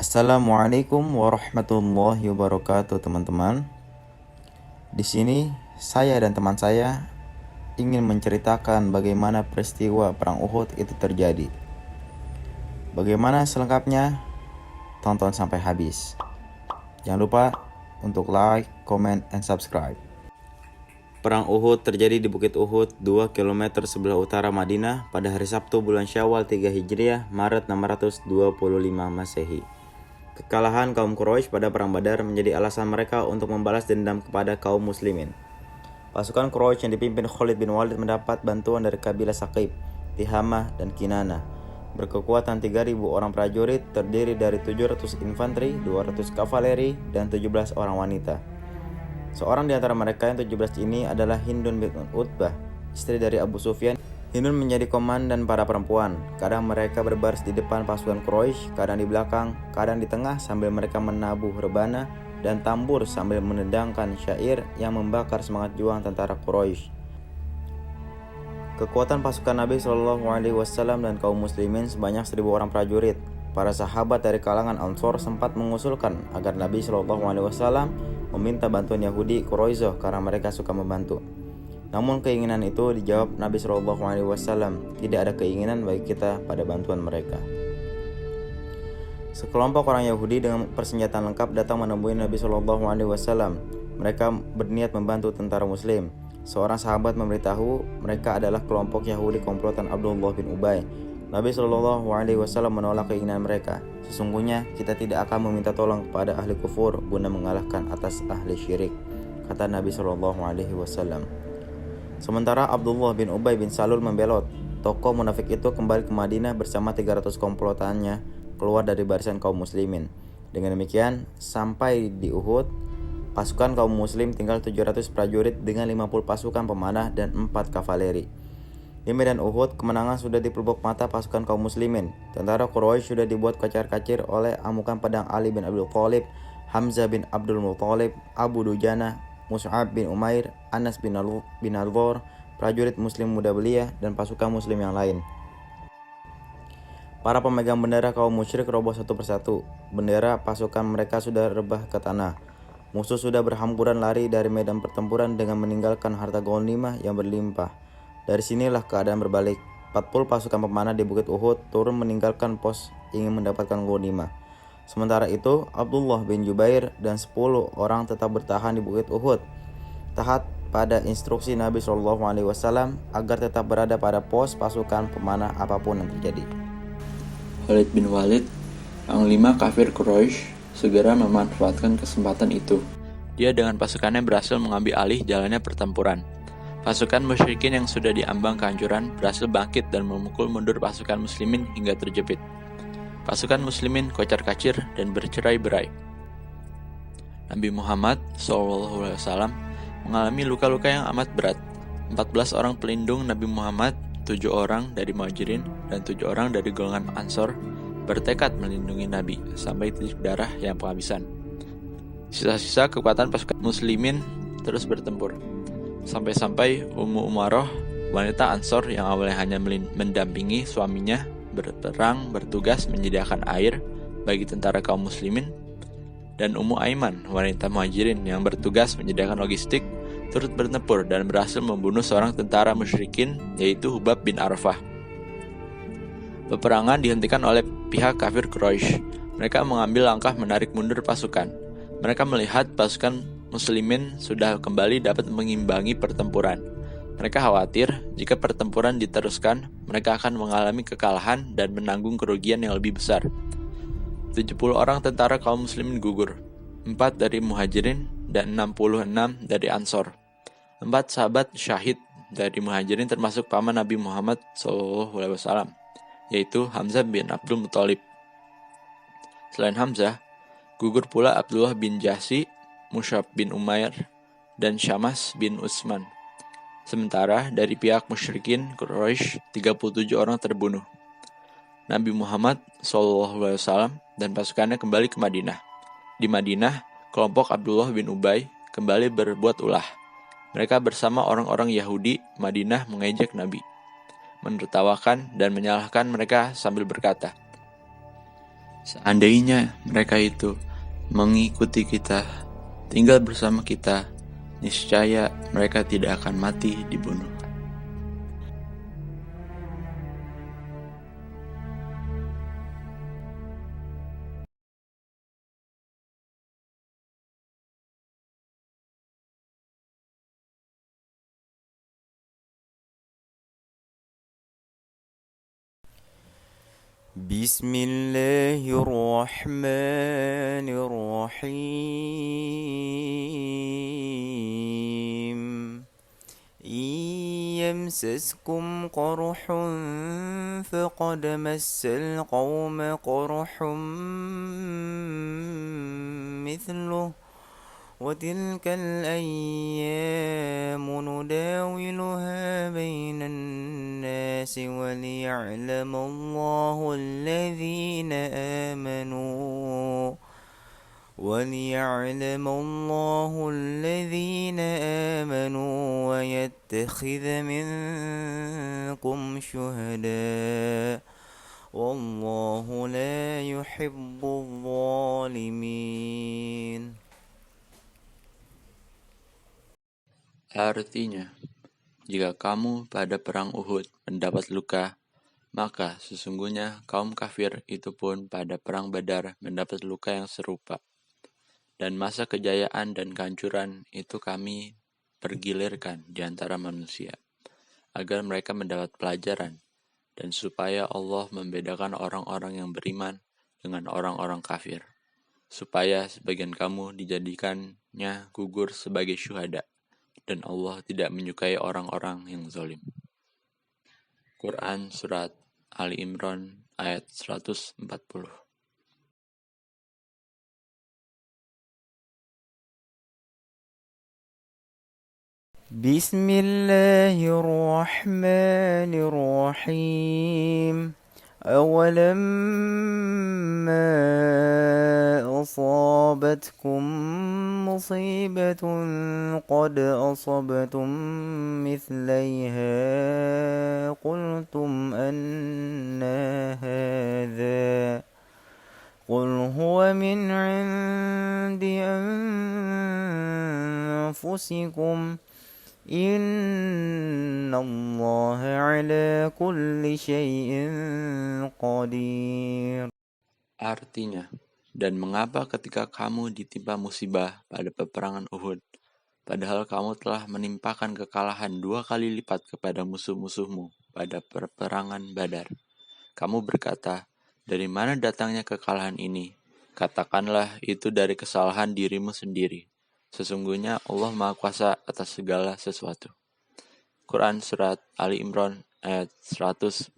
Assalamualaikum warahmatullahi wabarakatuh, teman-teman. Di sini saya dan teman saya ingin menceritakan bagaimana peristiwa perang Uhud itu terjadi. Bagaimana selengkapnya? Tonton sampai habis. Jangan lupa untuk like, comment, and subscribe. Perang Uhud terjadi di Bukit Uhud 2 km sebelah utara Madinah pada hari Sabtu bulan Syawal 3 Hijriah, Maret 625 Masehi. Kekalahan kaum Quraisy pada perang Badar menjadi alasan mereka untuk membalas dendam kepada kaum muslimin. Pasukan Quraisy yang dipimpin Khalid bin Walid mendapat bantuan dari kabilah Saqif, Tihamah, dan Kinana. Berkekuatan 3.000 orang prajurit terdiri dari 700 infanteri, 200 kavaleri, dan 17 orang wanita. Seorang di antara mereka yang 17 ini adalah Hindun bin Utbah, istri dari Abu Sufyan. Hindun menjadi komandan para perempuan. Kadang mereka berbaris di depan pasukan Quraisy, kadang di belakang, kadang di tengah sambil mereka menabuh rebana dan tambur sambil menendangkan syair yang membakar semangat juang tentara Quraisy. Kekuatan pasukan Nabi Shallallahu Alaihi Wasallam dan kaum muslimin sebanyak 1.000 orang prajurit. Para sahabat dari kalangan Ansor sempat mengusulkan agar Nabi Shallallahu Alaihi Wasallam meminta bantuan Yahudi Quraizah karena mereka suka membantu. Namun keinginan itu dijawab Nabi Shallallahu Alaihi Wasallam, tidak ada keinginan bagi kita pada bantuan mereka. Sekelompok orang Yahudi dengan persenjataan lengkap datang menemui Nabi Shallallahu Alaihi Wasallam. Mereka berniat membantu tentara Muslim. Seorang sahabat memberitahu mereka adalah kelompok Yahudi komplotan Abdullah bin Ubay. Nabi Shallallahu Alaihi Wasallam menolak keinginan mereka. Sesungguhnya kita tidak akan meminta tolong kepada ahli kufur guna mengalahkan atas ahli syirik, kata Nabi Shallallahu Alaihi Wasallam. Sementara Abdullah bin Ubay bin Salul membelot. Tokoh munafik itu kembali ke Madinah bersama 300 komplotannya keluar dari barisan kaum muslimin. Dengan demikian, sampai di Uhud, pasukan kaum muslim tinggal 700 prajurit dengan 50 pasukan pemanah dan 4 kavaleri. Di medan Uhud, kemenangan sudah dipelbok mata pasukan kaum muslimin. Tentara Quraisy sudah dibuat kacar-kacir oleh amukan pedang Ali bin Abi Thalib, Hamzah bin Abdul Muthalib, Abu Dujana, Mus'ab bin Umair, Anas bin Al-Dhor, prajurit muslim muda belia, dan pasukan muslim yang lain. Para pemegang bendera kaum musyrik roboh satu persatu. Bendera pasukan mereka sudah rebah ke tanah. Musuh sudah berhamburan lari dari medan pertempuran dengan meninggalkan harta ghanimah yang berlimpah. Dari sinilah keadaan berbalik. 40 pasukan pemanah di Bukit Uhud turun meninggalkan pos ingin mendapatkan ghanimah. Sementara itu, Abdullah bin Jubair dan 10 orang tetap bertahan di Bukit Uhud, taat pada instruksi Nabi Shallallahu Alaihi Wasallam agar tetap berada pada pos pasukan pemanah apapun yang terjadi. Khalid bin Walid, panglima kafir Quraisy, segera memanfaatkan kesempatan itu. Dia dengan pasukannya berhasil mengambil alih jalannya pertempuran. Pasukan musyrikin yang sudah diambang kehancuran berhasil bangkit dan memukul mundur pasukan muslimin hingga terjepit. Pasukan muslimin kocar-kacir dan bercerai-berai. Nabi Muhammad SAW mengalami luka-luka yang amat berat. 14 orang pelindung Nabi Muhammad, 7 orang dari Muhajirin dan 7 orang dari golongan Ansor bertekad melindungi Nabi sampai titik darah yang penghabisan. Sisa-sisa kekuatan pasukan muslimin terus bertempur. Sampai-sampai Ummu Umaroh, wanita Ansor yang awalnya hanya mendampingi suaminya berperang bertugas menyediakan air bagi tentara kaum muslimin, dan Ummu Aiman, wanita Muhajirin yang bertugas menyediakan logistik, turut bertempur dan berhasil membunuh seorang tentara musyrikin yaitu Hubab bin Arfah. Peperangan dihentikan oleh pihak kafir Quraisy. Mereka mengambil langkah menarik mundur pasukan. Mereka melihat pasukan muslimin sudah kembali dapat mengimbangi pertempuran. Mereka khawatir jika pertempuran diteruskan, mereka akan mengalami kekalahan dan menanggung kerugian yang lebih besar. 70 orang tentara kaum muslimin gugur, 4 dari Muhajirin dan 66 dari Ansor. 4 sahabat syahid dari Muhajirin termasuk paman Nabi Muhammad SAW, yaitu Hamzah bin Abdul Muthalib. Selain Hamzah, gugur pula Abdullah bin Jahsy, Mus'ab bin Umair, dan Syamas bin Utsman. Sementara dari pihak musyrikin Quraisy 37 orang terbunuh. Nabi Muhammad SAW dan pasukannya kembali ke Madinah. Di Madinah, kelompok Abdullah bin Ubay kembali berbuat ulah. Mereka bersama orang-orang Yahudi Madinah mengejek Nabi, menertawakan dan menyalahkan mereka sambil berkata, Seandainya mereka itu mengikuti kita, tinggal bersama kita, niscaya mereka tidak akan mati dibunuh. Bismillahirrahmanirrahim. يمسسكم قرح فقد مس القوم قرح مثله وتلك الأيام نداولها بين الناس وليعلم الله الذين آمنوا ويتخذ منكم شهداء والله لا يحب الظالمين. Artinya, jika kamu pada perang Uhud mendapat luka, maka sesungguhnya kaum kafir itu pun pada perang Badar mendapat luka yang serupa. Dan masa kejayaan dan kehancuran itu kami pergilirkan di antara manusia, agar mereka mendapat pelajaran, dan supaya Allah membedakan orang-orang yang beriman dengan orang-orang kafir, supaya sebagian kamu dijadikannya gugur sebagai syuhada, dan Allah tidak menyukai orang-orang yang zalim. Quran Surat Ali Imran ayat 140. Bismillahirrahmanirrahim. أولما أصابتكم مصيبة قد أصبتم مثليها قلتم أنى هذا قل هو من عند أنفسكم Innallaha ala kulli syai'in qadir. Artinya, dan mengapa ketika kamu ditimpa musibah pada peperangan Uhud, padahal kamu telah menimpakan kekalahan 2 kali lipat kepada musuh-musuhmu pada peperangan Badar. Kamu berkata, dari mana datangnya kekalahan ini? Katakanlah itu dari kesalahan dirimu sendiri. Sesungguhnya Allah Maha Kuasa atas segala sesuatu. Quran Surat Ali Imran ayat 165.